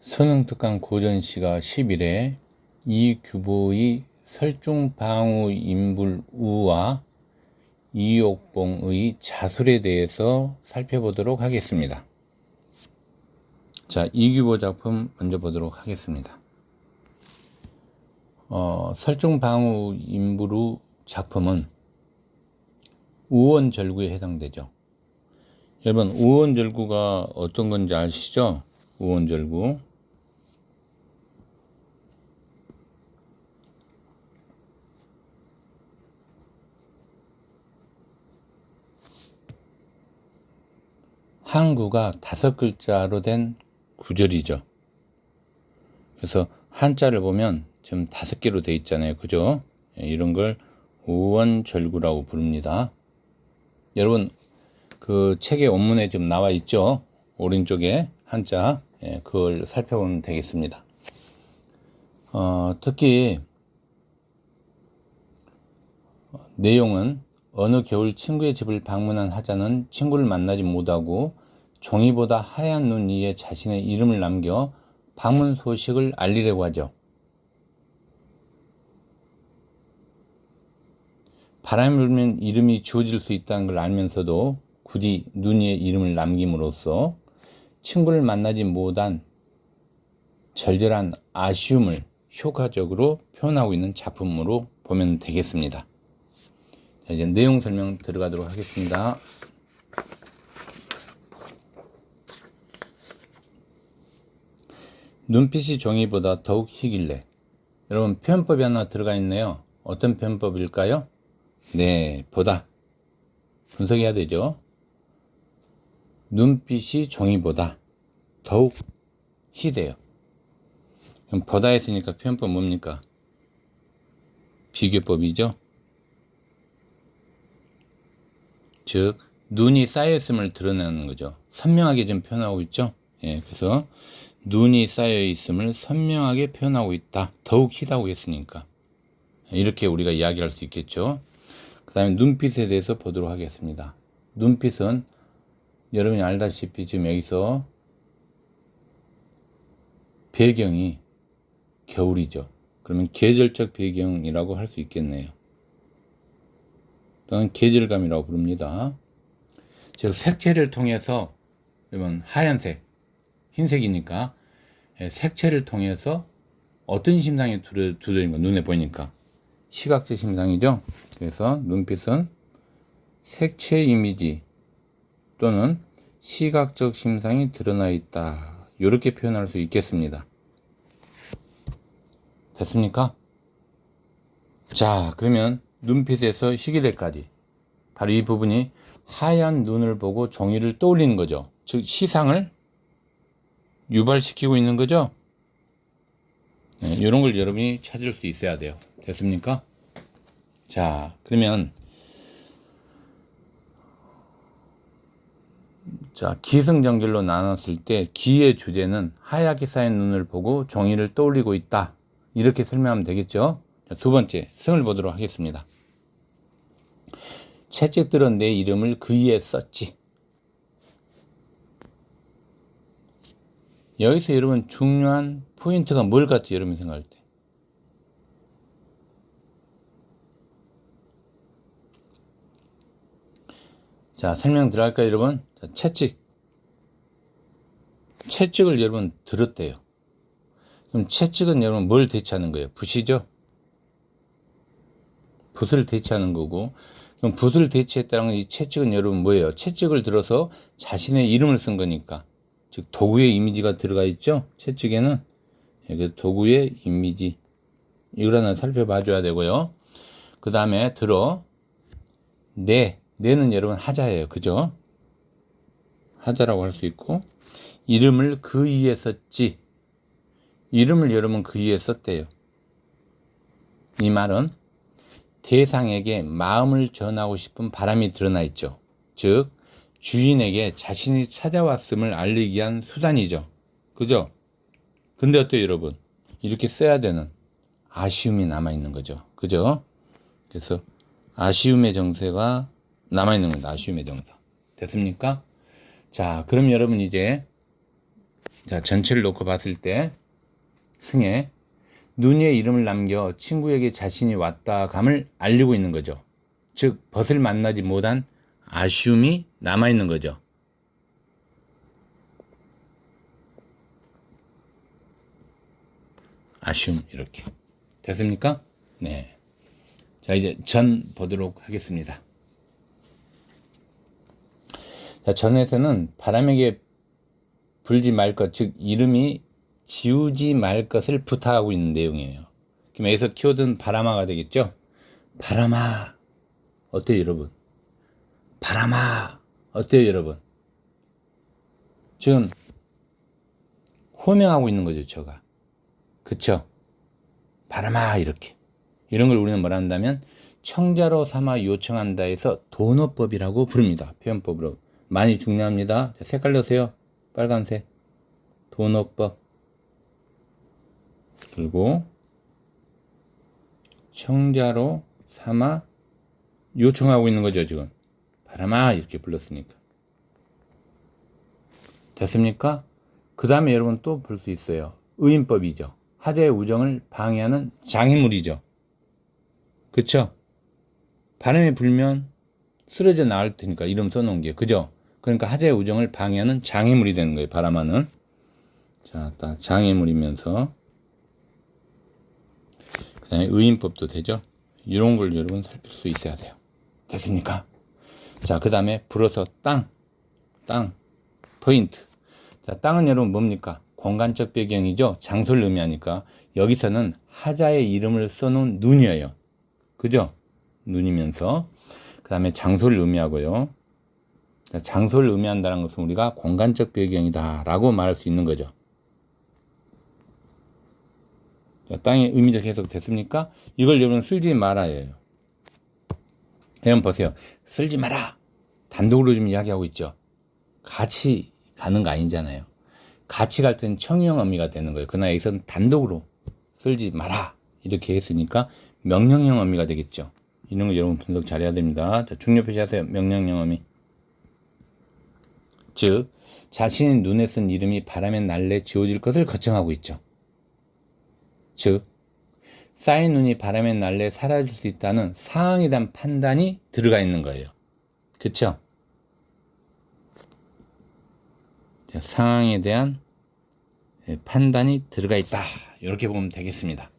수능특강 고전시가 10일에 이규보의 설중방우인불우와 이옥봉의 자술에 대해서 살펴보도록 하겠습니다. 자, 이규보 작품 먼저 보도록 하겠습니다. 설중방우인불우 작품은 우원절구에 해당되죠. 여러분, 우원절구가 어떤 건지 아시죠? 우원절구. 한구가 5글자로 된 구절이죠. 그래서 한자를 보면 지금 5개로 되어 있잖아요. 그죠? 이런 걸 우원절구라고 부릅니다. 여러분, 그 책의 원문에 좀 나와 있죠? 오른쪽에 한자. 그걸 살펴보면 되겠습니다. 특히 내용은 어느 겨울 친구의 집을 방문한 하자는 친구를 만나지 못하고 종이보다 하얀 눈 위에 자신의 이름을 남겨 방문 소식을 알리려고 하죠. 바람이 불면 이름이 지워질 수 있다는 걸 알면서도 굳이 눈 위에 이름을 남김으로써 친구를 만나지 못한 절절한 아쉬움을 효과적으로 표현하고 있는 작품으로 보면 되겠습니다. 자, 이제 내용 설명 들어가도록 하겠습니다. 눈빛이 종이보다 더욱 희길래. 여러분, 표현법이 하나 들어가 있네요. 어떤 표현법일까요? 네, 보다. 분석해야 되죠. 눈빛이 종이보다 더욱 희대요. 그럼 보다 했으니까 표현법 뭡니까? 비교법이죠. 즉, 눈이 쌓여있음을 드러내는 거죠. 선명하게 좀 표현하고 있죠. 그래서 눈이 쌓여있음을 선명하게 표현하고 있다. 더욱 희다고 했으니까. 이렇게 우리가 이야기할 수 있겠죠. 그 다음에 눈빛에 대해서 보도록 하겠습니다. 눈빛은 여러분이 알다시피 지금 여기서 배경이 겨울이죠. 그러면 계절적 배경이라고 할 수 있겠네요. 또는 계절감이라고 부릅니다. 즉, 색채를 통해서, 여러분, 하얀색, 흰색이니까 색채를 통해서 어떤 심상이 두드러진 눈에 보이니까 시각적 심상이죠. 그래서 눈빛은 색채 이미지 또는 시각적 심상이 드러나 있다. 이렇게 표현할 수 있겠습니다. 됐습니까? 자, 그러면 눈빛에서 희길래까지, 바로 이 부분이 하얀 눈을 보고 종이를 떠올리는 거죠. 즉, 시상을 유발시키고 있는 거죠. 이런 걸 여러분이 찾을 수 있어야 돼요. 됐습니까? 자, 그러면 자, 기승전결로 나눴을 때 기의 주제는 하얗게 쌓인 눈을 보고 종이를 떠올리고 있다. 이렇게 설명하면 되겠죠. 자, 두 번째, 승을 보도록 하겠습니다. 채찍들은 내 이름을 그 위에 썼지. 여기서 여러분 중요한 포인트가 뭘 같아요? 여러분 생각할 때. 자, 설명 들어갈까요, 여러분? 자, 채찍을 여러분 들었대요. 그럼 채찍은 여러분 뭘 대체하는 거예요? 붓이죠? 붓을 대체하는 거고, 그럼 붓을 대체했다는 건 이 채찍은 여러분 뭐예요? 채찍을 들어서 자신의 이름을 쓴 거니까. 즉, 도구의 이미지가 들어가 있죠? 채찍에는. 도구의 이미지. 이걸 하나 살펴봐 줘야 되고요. 그 다음에 내는 여러분 하자예요. 그죠? 하자라고 할 수 있고, 이름을 그 위에 썼지. 이름을 여러분 그 위에 썼대요. 이 말은 대상에게 마음을 전하고 싶은 바람이 드러나 있죠. 즉, 주인에게 자신이 찾아왔음을 알리기 위한 수단이죠. 그죠? 근데 어때요, 여러분? 이렇게 써야 되는 아쉬움이 남아있는 거죠. 그죠? 그래서 아쉬움의 정세가 남아있는 겁니다. 아쉬움의 정세. 됐습니까? 자, 그럼 여러분 이제 자, 전체를 놓고 봤을 때 승에 눈이의 이름을 남겨 친구에게 자신이 왔다 감을 알리고 있는 거죠. 즉 벗을 만나지 못한 아쉬움이 남아있는 거죠. 아쉬움 이렇게 됐습니까? 네. 자, 이제 전 보도록 하겠습니다. 자, 전에서는 바람에게 불지 말 것, 즉 이름이 지우지 말 것을 부탁하고 있는 내용이에요. 그럼 여기서 키워드는 바람아가 되겠죠? 바람아 어때요 여러분? 바람아 어때요 여러분? 지금 호명하고 있는 거죠 저가. 그쵸? 바람아 이렇게 이런 걸 우리는 뭐라 한다면 청자로 삼아 요청한다 해서 도노법이라고 부릅니다. 표현법으로 많이 중요합니다. 자, 색깔 넣으세요. 빨간색 도노법. 그리고 청자로 삼아 요청하고 있는 거죠 지금. 바람아 이렇게 불렀으니까. 됐습니까? 그 다음에 여러분 또 볼 수 있어요. 의인법이죠. 하자의 우정을 방해하는 장애물이죠. 그쵸? 바람이 불면 쓰러져 나올 테니까 이름 써놓은 게 그죠? 그러니까 하자의 우정을 방해하는 장애물이 되는 거예요. 바람아는. 자, 딱 장애물이면서 그 다음에 의인법도 되죠. 이런 걸 여러분 살필 수 있어야 돼요. 됐습니까? 자, 그 다음에 불어서 땅 포인트. 자, 땅은 여러분 뭡니까? 공간적 배경이죠. 장소를 의미하니까 여기서는 하자의 이름을 써놓은 눈이에요. 그죠? 눈이면서 그 다음에 장소를 의미하고요. 자, 장소를 의미한다는 것은 우리가 공간적 배경이다 라고 말할 수 있는 거죠. 자, 땅의 의미적 해석 됐습니까? 이걸 여러분 쓸지 말아요. 여러분 보세요. 쓸지 마라. 단독으로 좀 이야기하고 있죠. 같이 가는 거 아니잖아요. 같이 갈 때는 청유형 의미가 되는 거예요. 그러나 여기서는 단독으로 쓸지 마라 이렇게 했으니까 명령형 의미가 되겠죠. 이런 거 여러분 분석 잘해야 됩니다. 자, 중요 표시하세요. 명령형 의미. 즉 자신의 눈에 쓴 이름이 바람에 날래 지워질 것을 걱정하고 있죠. 즉 쌓인 눈이 바람에 날래 사라질 수 있다는 상황에 대한 판단이 들어가 있는 거예요. 그쵸? 자, 상황에 대한 판단이 들어가 있다. 이렇게 보면 되겠습니다.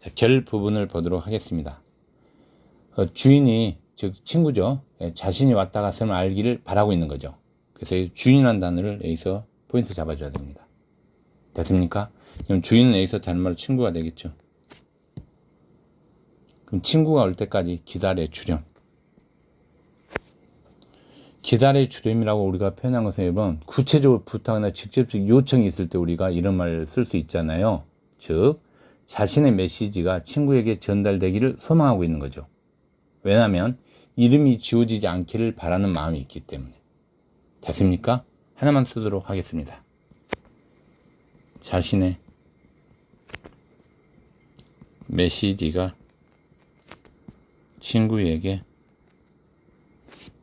자, 결 부분을 보도록 하겠습니다. 주인이 즉 친구죠. 자신이 왔다 갔음을 알기를 바라고 있는 거죠. 그래서 주인이라는 단어를 여기서 포인트 잡아줘야 됩니다. 됐습니까? 그럼 주인은 여기서 다른 말로 친구가 되겠죠. 그럼 친구가 올 때까지 기다려 주렴. 기다려 주렴이라고 우리가 표현한 것은 여러분 구체적으로 부탁이나 직접적 요청이 있을 때 우리가 이런 말을 쓸 수 있잖아요. 즉 자신의 메시지가 친구에게 전달되기를 소망하고 있는 거죠. 왜냐하면 이름이 지워지지 않기를 바라는 마음이 있기 때문에. 됐습니까? 하나만 쓰도록 하겠습니다. 자신의 메시지가 친구에게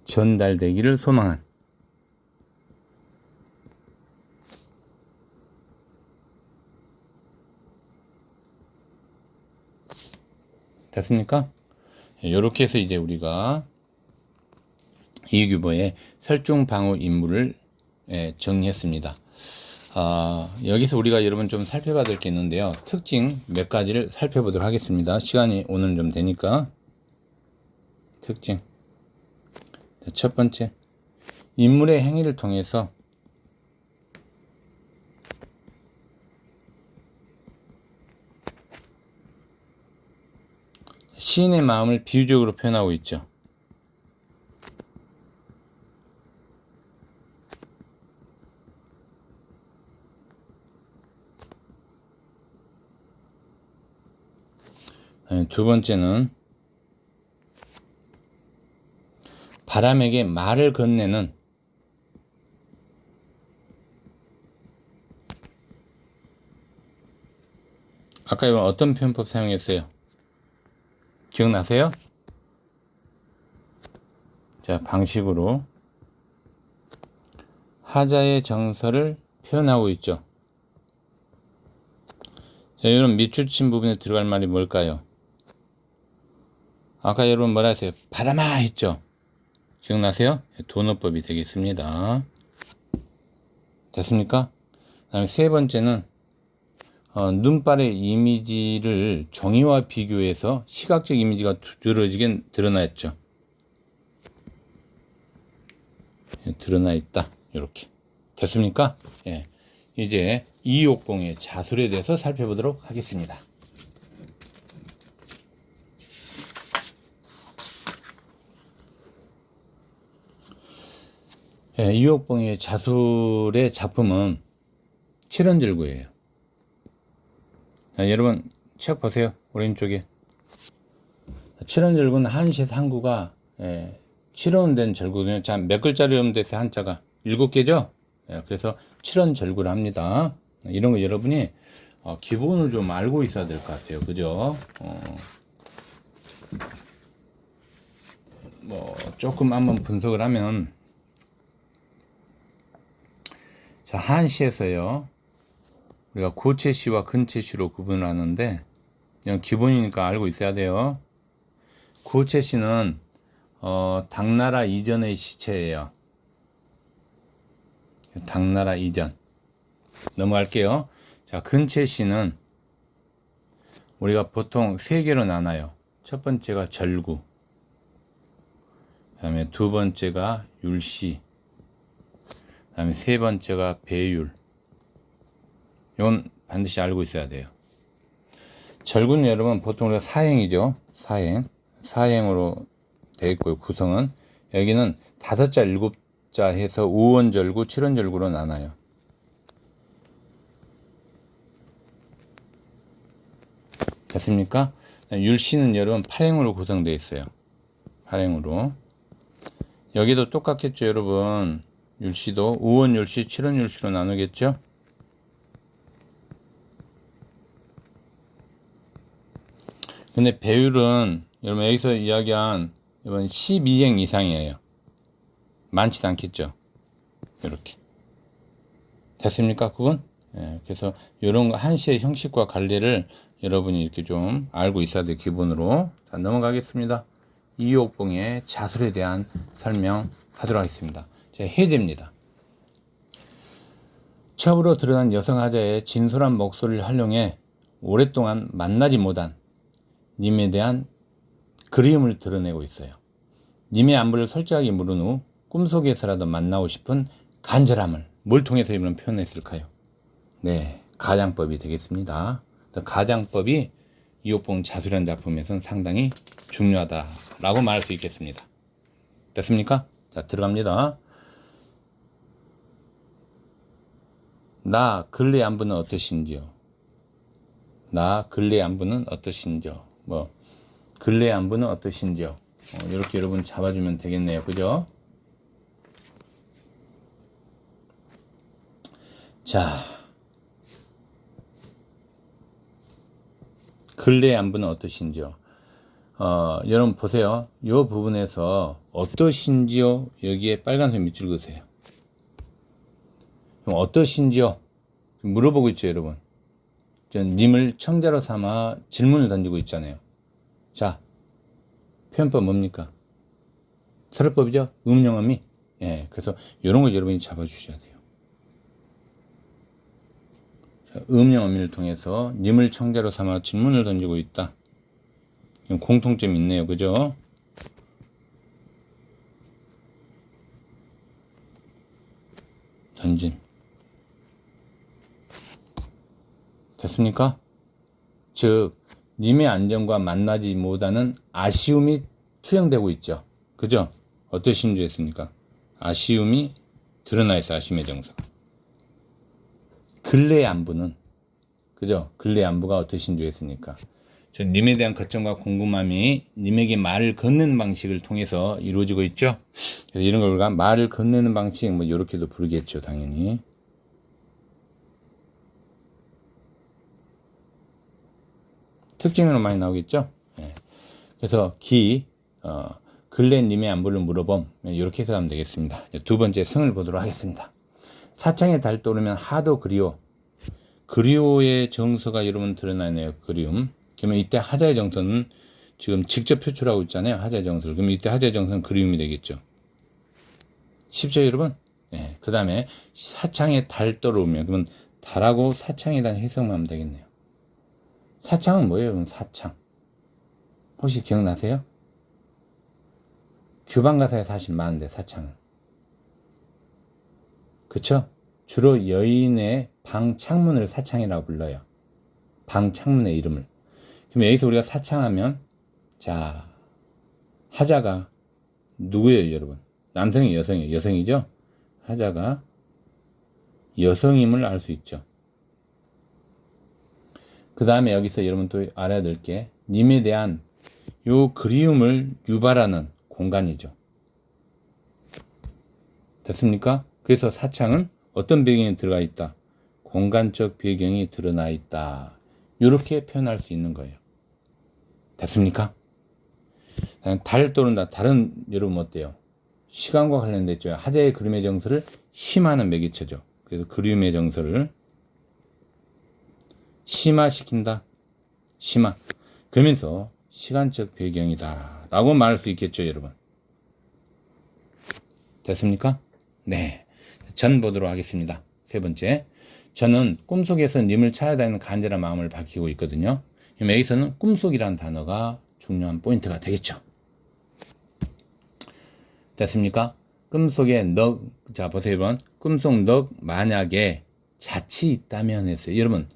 전달되기를 소망한. 됐습니까? 이렇게 해서 이제 우리가 이규보의 설중방어 임무를 정리했습니다. 여기서 우리가 여러분 좀 살펴봐야 될 게 있는데요. 특징 몇 가지를 살펴보도록 하겠습니다. 시간이 오늘 좀 되니까. 특징. 첫 번째, 인물의 행위를 통해서 시인의 마음을 비유적으로 표현하고 있죠. 두 번째는 바람에게 말을 건네는 아까 이건 어떤 표현법 사용했어요? 기억나세요? 자, 방식으로 하자의 정서를 표현하고 있죠. 자, 이런 밑줄친 부분에 들어갈 말이 뭘까요? 아까 여러분 뭐라 했어요? 바람아 했죠? 기억나세요? 도노법이 되겠습니다. 됐습니까? 그 다음에 세 번째는 눈발의 이미지를 종이와 비교해서 시각적 이미지가 두드러지게 드러났죠. 드러나 있다. 이렇게 됐습니까? 예. 이제 이옥봉의 자술에 대해서 살펴보도록 하겠습니다. 예, 이옥봉의 자술의 작품은 칠원절구예요. 여러분 책 보세요. 오른쪽에 칠원절구는 한시에서 한구가 칠원된 절구거든요. 자, 몇 글자로 여러분 됐어요? 한자가 7개죠? 그래서 칠원절구를 합니다. 이런 거 여러분이 기본을 좀 알고 있어야 될 것 같아요. 그죠? 뭐 조금 한번 분석을 하면, 자, 한시에서요 우리가 고체시와 근체시로 구분을 하는데, 그냥 기본이니까 알고 있어야 돼요. 고체시는 당나라 이전의 시체예요. 당나라 이전. 넘어갈게요. 자, 근체시는 우리가 보통 세 개로 나눠요. 첫 번째가 절구, 그 다음에 두 번째가 율시, 그 다음에 세 번째가 배율. 이건 반드시 알고 있어야 돼요. 절구는 여러분 보통 우리가 사행이죠. 사행으로 되어 있고요. 구성은 여기는 5자 7자 해서 5원절구 7원절구로 나눠요. 됐습니까? 율시는 여러분 8행으로 구성되어 있어요. 8행으로. 여기도 똑같겠죠 여러분. 율시도 5원 율시 7원 율시로 나누겠죠. 근데 배율은 여러분 여기서 이야기한 이번 12행 이상이에요. 많지 않겠죠. 이렇게 됐습니까 그건? 그래서 이런 한시의 형식과 관리를 여러분이 이렇게 좀 알고 있어야 돼요. 기본으로. 자, 넘어가겠습니다. 이옥봉의 자술에 대한 설명하도록 하겠습니다. 제가 해제입니다. 처음으로 드러난 여성 하자의 진솔한 목소리를 활용해 오랫동안 만나지 못한 님에 대한 그리움을 드러내고 있어요. 님의 안부를 솔직하게 물은 후 꿈속에서라도 만나고 싶은 간절함을 뭘 통해서 이런 표현했을까요? 네, 가장법이 되겠습니다. 가장법이 이옥봉 자술이라는 작품에서는 상당히 중요하다라고 말할 수 있겠습니다. 됐습니까? 자, 들어갑니다. 나 근래 안부는 어떠신지요? 나 근래 안부는 어떠신지요? 뭐 근래 안부는 어떠신지요? 이렇게 여러분 잡아주면 되겠네요. 그죠? 자, 근래 안부는 어떠신지요? 여러분 보세요. 이 부분에서 어떠신지요? 여기에 빨간색 밑줄 그으세요. 그럼 어떠신지요? 물어보고 있죠, 여러분. 님을 청자로 삼아 질문을 던지고 있잖아요. 자, 표현법 뭡니까? 서술법이죠? 음영음이. 예, 그래서 이런 거 여러분이 잡아주셔야 돼요. 음영음미를 통해서 님을 청자로 삼아 질문을 던지고 있다. 공통점이 있네요. 그죠? 던짐. 됐습니까? 즉 님의 안전과 만나지 못하는 아쉬움이 투영되고 있죠. 그죠? 어떠신지 했습니까? 아쉬움이 드러나 있어. 아쉬움의 정서가. 근래의 안부는, 그죠? 근래의 안부가 어떠신지 했으니까 님에 대한 걱정과 궁금함이 님에게 말을 건네는 방식을 통해서 이루어지고 있죠. 그래서 이런 걸 우리가 말을 건네는 방식, 뭐 이렇게도 부르겠죠, 당연히. 특징으로 많이 나오겠죠. 그래서 근래 님의 안부를 물어봄, 이렇게 해석하면 되겠습니다. 두 번째 성을 보도록 하겠습니다. 사창에 달 떠오르면 하도 그리워 그리움의 정서가 여러분 드러나네요. 그리움. 그러면 이때 하자의 정서는 지금 직접 표출하고 있잖아요. 하자의 정서를. 그럼 이때 하자의 정서는 그리움이 되겠죠. 쉽죠, 여러분? 네. 그 다음에 사창에 달 떠오르면, 그러면 달하고 사창에 대한 해석만 하면 되겠네요. 사창은 뭐예요, 여러분? 사창. 혹시 기억나세요? 규방가사에 사실 많은데, 사창은. 그쵸? 주로 여인의 방 창문을 사창이라고 불러요. 방 창문의 이름을. 그럼 여기서 우리가 사창하면, 자, 하자가 누구예요, 여러분? 남성이 여성이에요. 여성이죠? 하자가 여성임을 알 수 있죠. 그 다음에 여기서 여러분 또 알아야 될 게, 님에 대한 요 그리움을 유발하는 공간이죠. 됐습니까? 그래서 사창은 어떤 배경이 들어가 있다? 공간적 배경이 드러나 있다. 이렇게 표현할 수 있는 거예요. 됐습니까? 달 떠오른다. 달은 여러분 어때요? 시간과 관련됐죠. 하자의 그림의 정서를 심화하는 매개체죠. 그래서 그림의 정서를 심화시킨다. 심화. 그러면서 시간적 배경이다. 라고 말할 수 있겠죠, 여러분. 됐습니까? 네. 전 보도록 하겠습니다. 세 번째. 저는 꿈속에서 님을 찾아다니는 간절한 마음을 밝히고 있거든요. 여기서는 꿈속이라는 단어가 중요한 포인트가 되겠죠. 됐습니까? 꿈속에 너, 자, 보세요, 1번. 꿈속 너 만약에 자치 있다면 했어요. 여러분,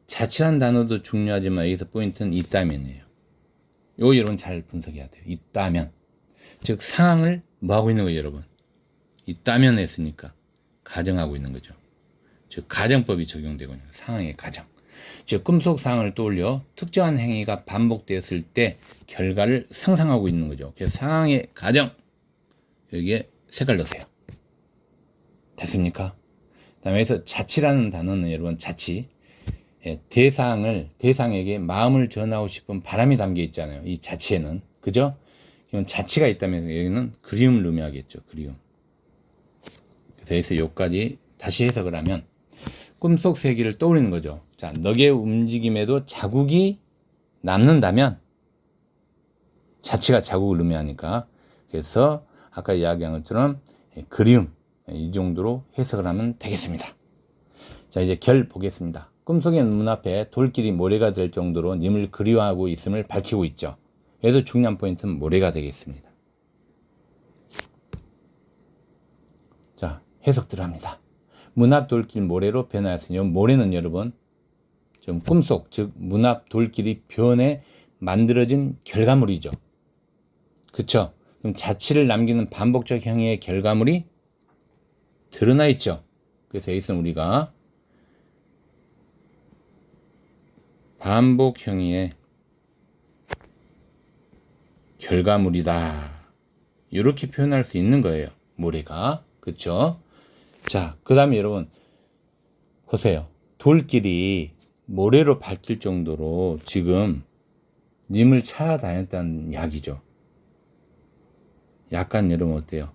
자치란 단어도 중요하지만 여기서 포인트는 있다면이에요. 이거 여러분 잘 분석해야 돼요. 있다면. 즉, 상황을 뭐 하고 있는 거예요, 여러분? 있다면 했으니까 가정하고 있는 거죠. 즉, 가정법이 적용되고 있는 상황의 가정. 즉, 꿈속 상황을 떠올려 특정한 행위가 반복되었을 때 결과를 상상하고 있는 거죠. 그래서 상황의 가정. 여기에 색깔 넣으세요. 됐습니까? 다음에 여기서 자치라는 단어는 여러분 자치. 대상에게 마음을 전하고 싶은 바람이 담겨 있잖아요. 이 자치에는. 그죠? 이건 자치가 있다면 여기는 그리움을 의미하겠죠. 그리움. 그래서 여기서 여기까지 다시 해석을 하면 꿈속 세계를 떠올리는 거죠. 자, 너의 움직임에도 자국이 남는다면 자치가 자국을 의미하니까 그래서 아까 이야기한 것처럼 그리움 이 정도로 해석을 하면 되겠습니다. 자, 이제 결 보겠습니다. 꿈속의 문 앞에 돌길이 모래가 될 정도로 님을 그리워하고 있음을 밝히고 있죠. 여기서 중요한 포인트는 모래가 되겠습니다. 자, 해석 들어갑니다. 문 앞 돌길 모래로 변하였으니 모래는 여러분 좀 꿈속 즉 문 앞 돌길이 변해 만들어진 결과물이죠. 그쵸? 그럼 자치를 남기는 반복적 행위의 결과물이 드러나 있죠. 그래서 여기서는 우리가 반복 행위의 결과물이다. 이렇게 표현할 수 있는 거예요. 모래가. 그쵸? 자, 그 다음에 여러분 보세요. 돌길이 모래로 밝힐 정도로 지금 님을 찾아다녔다는 이야기죠. 약간 여러분 어때요?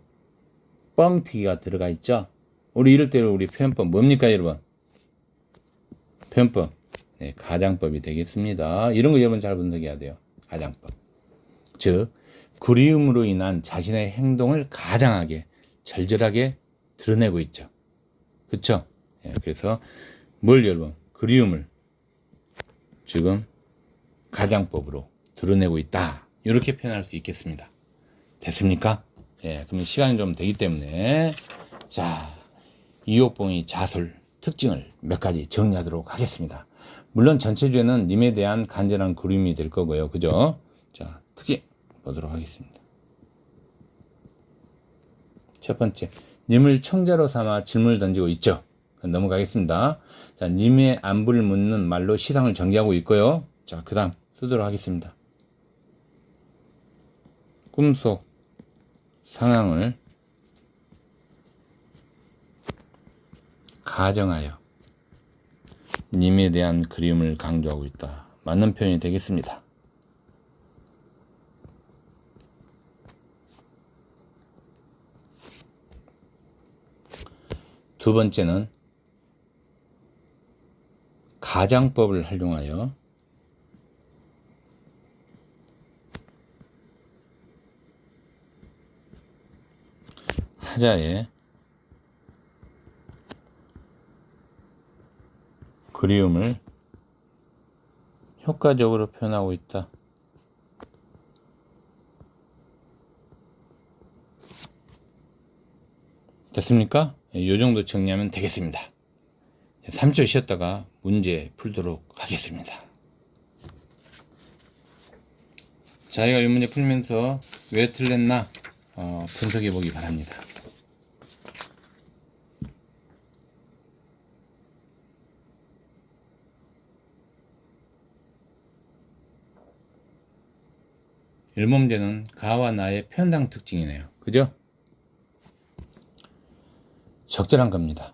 뻥튀기가 들어가 있죠? 우리 이럴 때 우리 표현법 뭡니까 여러분? 표현법. 네, 가장법이 되겠습니다. 이런 거 여러분 잘 분석해야 돼요. 가장법. 즉 그리움으로 인한 자신의 행동을 가장하게 절절하게 드러내고 있죠. 그렇죠? 예, 그래서 뭘 여러분 그리움을 지금 가장법으로 드러내고 있다. 이렇게 표현할 수 있겠습니다. 됐습니까? 예, 그러면 시간이 좀 되기 때문에 자 이옥봉의 자술 특징을 몇 가지 정리하도록 하겠습니다. 물론 전체 주제는 님에 대한 간절한 그리움이 될 거고요. 그죠? 자, 특징 보도록 하겠습니다. 첫 번째, 님을 청자로 삼아 질문을 던지고 있죠. 넘어가겠습니다. 자, 님의 안부를 묻는 말로 시상을 전개하고 있고요. 자, 그 다음 쓰도록 하겠습니다. 꿈속 상황을 가정하여 님에 대한 그리움을 강조하고 있다. 맞는 표현이 되겠습니다. 두 번째는 가장법을 활용하여 하자의 그리움을 효과적으로 표현하고 있다. 됐습니까? 이 정도 정리하면 되겠습니다. 3초 쉬었다가 문제 풀도록 하겠습니다. 자기가 이 문제 풀면서 왜 틀렸나 분석해 보기 바랍니다. 일문제는 가와 나의 표현당 특징이네요. 그죠? 적절한 겁니다.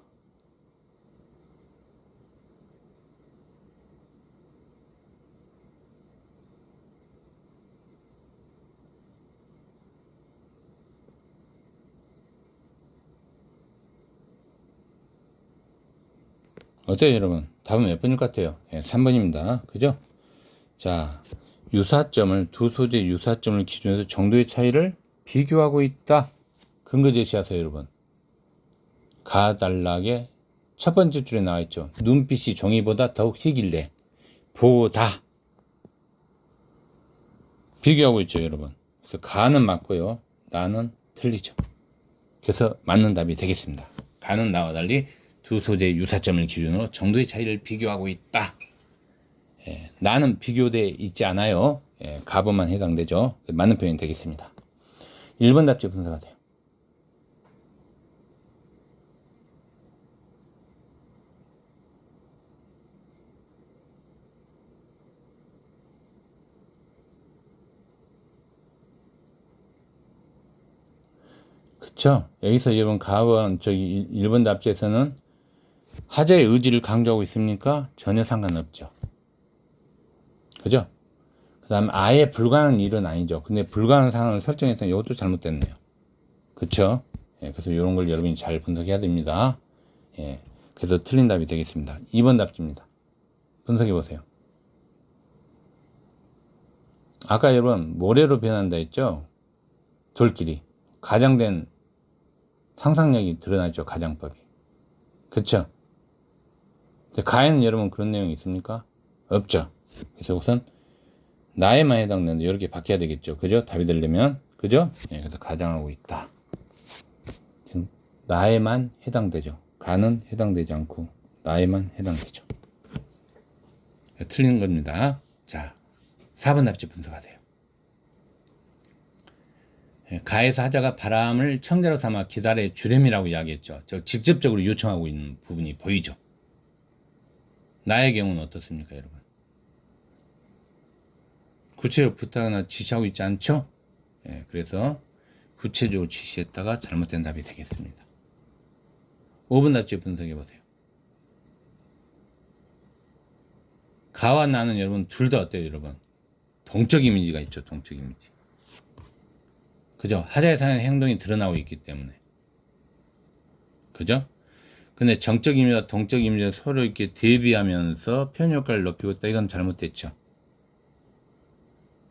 어때요, 여러분? 답은 몇 번일 것 같아요? 3번입니다. 그죠? 자, 유사점을, 두 소재의 유사점을 기준으로 정도의 차이를 비교하고 있다. 근거 제시하세요, 여러분. 가달락의 첫 번째 줄에 나와 있죠. 눈빛이 종이보다 더욱 희길래 보다 비교하고 있죠, 여러분. 그래서 가는 맞고요, 나는 틀리죠. 그래서 맞는 답이 되겠습니다. 가는 나와 달리 두 소재의 유사점을 기준으로 정도의 차이를 비교하고 있다. 나는 비교돼 있지 않아요. 가보만 해당되죠. 맞는 표현이 되겠습니다. 1번 답지 분석하세요. 그쵸? 여기서 여러분 가번 저기 1번 답지에서는 하자의 의지를 강조하고 있습니까? 전혀 상관없죠. 그죠? 그 다음에 아예 불가능한 일은 아니죠. 근데 불가능한 상황을 설정해서 이것도 잘못됐네요. 그쵸? 그래서 이런 걸 여러분이 잘 분석해야 됩니다. 그래서 틀린 답이 되겠습니다. 2번 답지입니다. 분석해 보세요. 아까 여러분 모래로 변한다 했죠? 돌끼리. 가장된 상상력이 드러나죠. 가장법이. 그쵸? 가에는 여러분 그런 내용이 있습니까? 없죠. 그래서 우선 나에만 해당되는데 이렇게 바뀌어야 되겠죠. 그죠? 답이 되려면. 그죠? 그래서 가장하고 있다. 나에만 해당되죠. 가는 해당되지 않고 나에만 해당되죠. 틀린 겁니다. 자, 4번 답지 분석하세요. 가에서 하자가 바람을 청자로 삼아 기다려 주렴이라고 이야기했죠. 직접적으로 요청하고 있는 부분이 보이죠. 나의 경우는 어떻습니까, 여러분? 구체적으로 부탁이나 지시하고 있지 않죠? 그래서 구체적으로 지시했다가 잘못된 답이 되겠습니다. 5번 답지 분석해 보세요. 가와 나는 여러분 둘 다 어때요, 여러분? 동적 이미지가 있죠, 동적 이미지. 그죠? 하자에 사는 행동이 드러나고 있기 때문에. 그죠? 근데 정적 이미지와 동적 이미지가 서로 이렇게 대비하면서 표현 효과를 높이고 있다. 이건 잘못됐죠.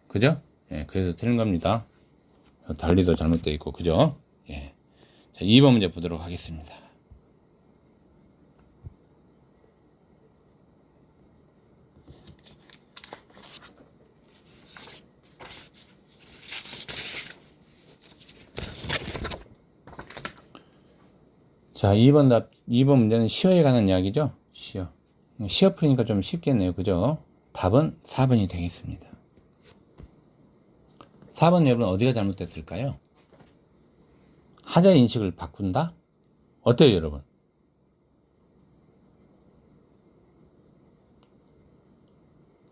그죠? 그래서 틀린 겁니다. 달리도 잘못되어 있고, 그죠? 자, 2번 문제 보도록 하겠습니다. 자, 2번 문제는 시어에 관한 이야기죠? 시어 풀으니까 좀 쉽겠네요. 그죠? 답은 4번이 되겠습니다. 4번 여러분 어디가 잘못됐을까요? 하자 인식을 바꾼다? 어때요, 여러분?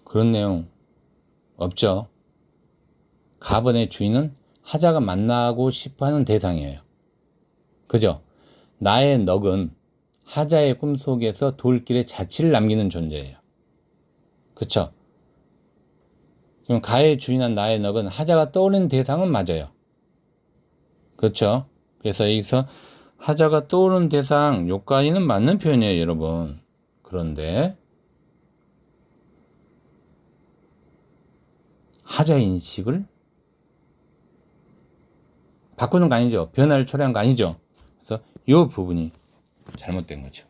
그런 내용 없죠? 가번의 주인은 하자가 만나고 싶어하는 대상이에요. 그죠? 나의 넋은 하자의 꿈속에서 돌길에 자취를 남기는 존재예요. 그쵸? 그럼 가의 주인한 나의 넋은 하자가 떠오르는 대상은 맞아요. 그렇죠? 그래서 여기서 하자가 떠오르는 대상 요까지는 맞는 표현이에요, 여러분. 그런데 하자 인식을 바꾸는 거 아니죠. 변화를 초래한 거 아니죠. 그래서 이 부분이 잘못된 거죠.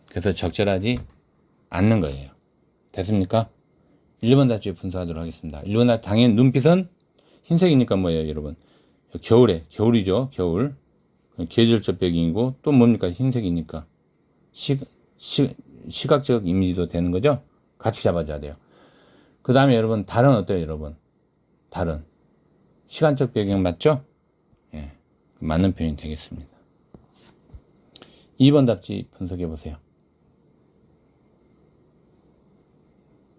그래서 적절하지 않는 거예요. 됐습니까? 1번 답지 분석하도록 하겠습니다. 1번 답 당연히 눈빛은 흰색이니까 뭐예요, 여러분? 겨울이죠. 겨울. 계절적 배경이고 또 뭡니까? 흰색이니까 시각적 이미지도 되는 거죠. 같이 잡아줘야 돼요. 그 다음에 여러분 달은 어때요, 여러분? 달은 시간적 배경 맞죠? 예, 맞는 표현이 되겠습니다. 2번 답지 분석해 보세요.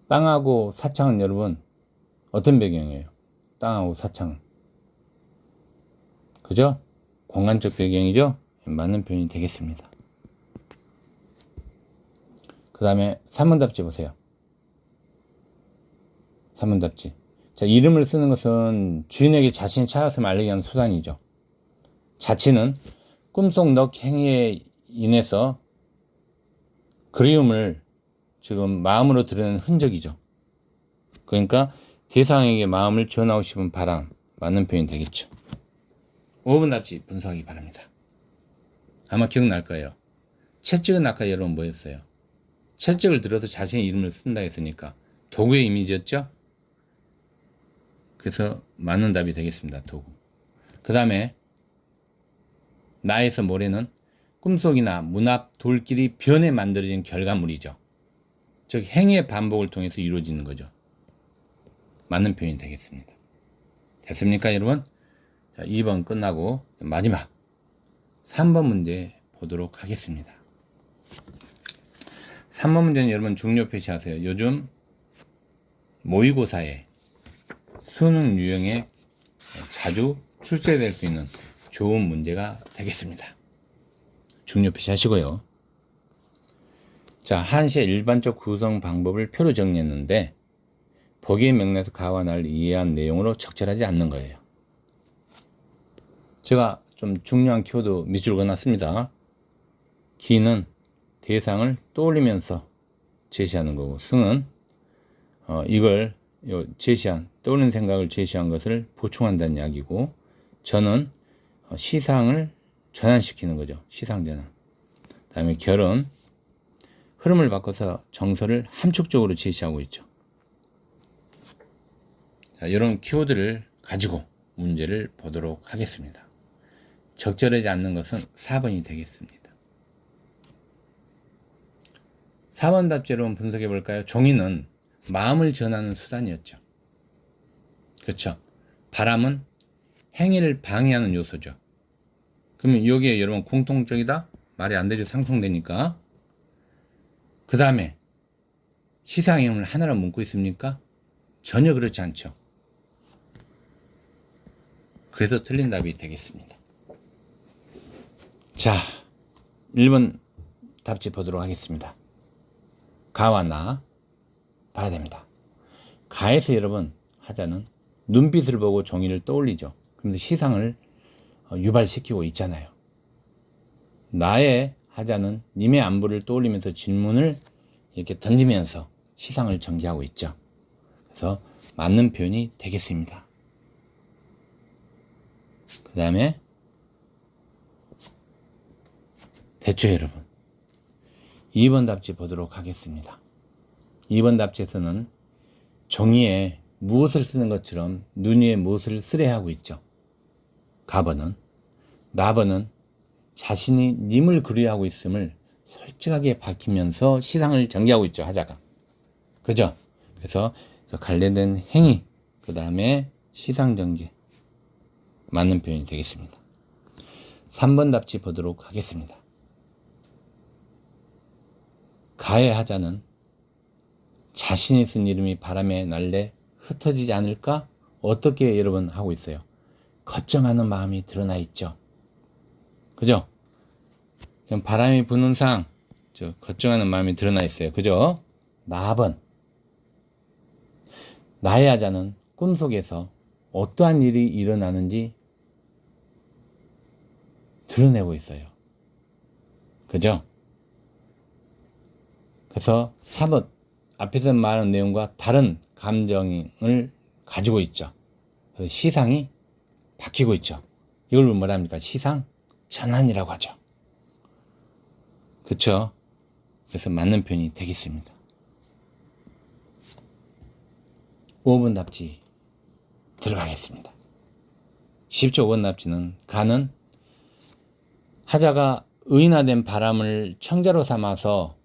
땅하고 사창은 여러분 어떤 배경이에요? 땅하고 사창은 그죠? 공간적 배경이죠? 맞는 표현이 되겠습니다. 그 다음에 3번 답지 보세요. 3번 답지. 자, 이름을 쓰는 것은 주인에게 자신의 차였음을 알리기 위한 수단이죠. 자치는 꿈속 넋 행위에 인해서 그리움을 지금 마음으로 드러낸 흔적이죠. 그러니까 대상에게 마음을 전하고 싶은 바람, 맞는 표현이 되겠죠. 5번 답지 분석하기 바랍니다. 아마 기억날 거예요. 채찍은 아까 여러분 뭐였어요? 채찍을 들어서 자신의 이름을 쓴다 했으니까 도구의 이미지였죠? 그래서 맞는 답이 되겠습니다. 도구. 그 다음에 나에서 모래는 꿈속이나 문 앞 돌길이 변해 만들어진 결과물이죠. 즉 행위의 반복을 통해서 이루어지는 거죠. 맞는 표현이 되겠습니다. 됐습니까, 여러분? 자, 2번 끝나고 마지막 3번 문제 보도록 하겠습니다. 3번 문제는 여러분 중요 표시하세요. 요즘 모의고사에 수능 유형에 자주 출제될 수 있는 좋은 문제가 되겠습니다. 중요 표시하시고요. 자, 한시의 일반적 구성 방법을 표로 정리했는데 보기의 맥락에서 가와 나를 이해한 내용으로 적절하지 않는 거예요. 제가 좀 중요한 키워드 밑줄 그어놨습니다. 기는 대상을 떠올리면서 제시하는 거고, 승은 이걸 제시한 떠오르는 생각을 제시한 것을 보충한다는 이야기고, 저는 시상을 전환시키는 거죠. 시상 전환. 그다음에 결은 흐름을 바꿔서 정서를 함축적으로 제시하고 있죠. 자, 이런 키워드를 가지고 문제를 보도록 하겠습니다. 적절하지 않는 것은 4번이 되겠습니다. 4번 답제로 분석해 볼까요? 종이는 마음을 전하는 수단이었죠. 그렇죠? 바람은 행위를 방해하는 요소죠. 그러면 여기에 여러분 공통적이다? 말이 안 되죠. 상통되니까. 그 다음에 시상형을 하나로 묶고 있습니까? 전혀 그렇지 않죠. 그래서 틀린 답이 되겠습니다. 자, 1번 답지 보도록 하겠습니다. 가와 나 봐야 됩니다. 가에서 여러분 하자는 눈빛을 보고 종이를 떠올리죠. 그런데 시상을 유발시키고 있잖아요. 나의 하자는 님의 안부를 떠올리면서 질문을 이렇게 던지면서 시상을 전개하고 있죠. 그래서 맞는 표현이 되겠습니다. 그 다음에 됐죠, 여러분? 2번 답지 보도록 하겠습니다. 2번 답지에서는 종이에 무엇을 쓰는 것처럼 눈 위에 무엇을 쓰려 하고 있죠. 가번은, 나번은 자신이 님을 그리워하고 있음을 솔직하게 밝히면서 시상을 전개하고 있죠, 하자가. 그죠? 그래서 관련된 행위, 그 다음에 시상 전개. 맞는 표현이 되겠습니다. 3번 답지 보도록 하겠습니다. 가의 하자는 자신이 쓴 이름이 바람에 날래 흩어지지 않을까? 어떻게 여러분 하고 있어요? 걱정하는 마음이 드러나 있죠. 그죠? 그럼 바람이 부는 상, 걱정하는 마음이 드러나 있어요. 그죠? 나번. 나의 하자는 꿈속에서 어떠한 일이 일어나는지 드러내고 있어요. 그죠? 그래서 3번 앞에서 말한 내용과 다른 감정을 가지고 있죠. 그래서 시상이 바뀌고 있죠. 이걸 뭐라 합니까? 시상 전환이라고 하죠. 그쵸? 그래서 맞는 표현이 되겠습니다. 5번 답지 들어가겠습니다. 10조 5번 답지는 가는 하자가 의인화된 바람을 청자로 삼아서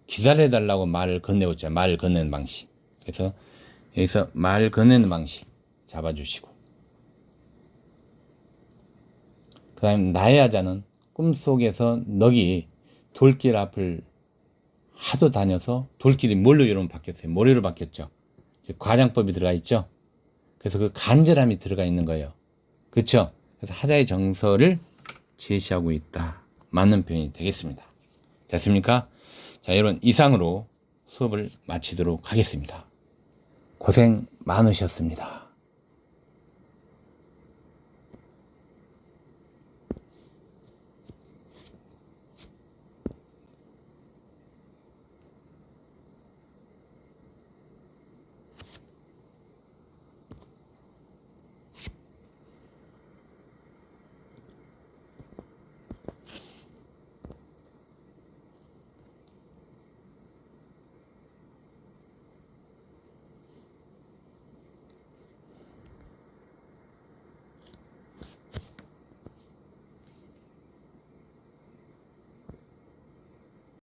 기다려달라고 말을 건네고 있잖아요. 말을 건네는 방식. 그래서 여기서 말 건네는 방식 잡아주시고, 그 다음에 나의 하자는 꿈속에서 넋이 돌길 앞을 하도 다녀서 돌길이 뭘로 여러분 바뀌었어요? 모래로 바뀌었죠. 과장법이 들어가 있죠. 그래서 그 간절함이 들어가 있는 거예요. 그렇죠? 그래서 하자의 정서를 제시하고 있다. 맞는 표현이 되겠습니다. 됐습니까? 자, 여러분 이상으로 수업을 마치도록 하겠습니다. 고생 많으셨습니다.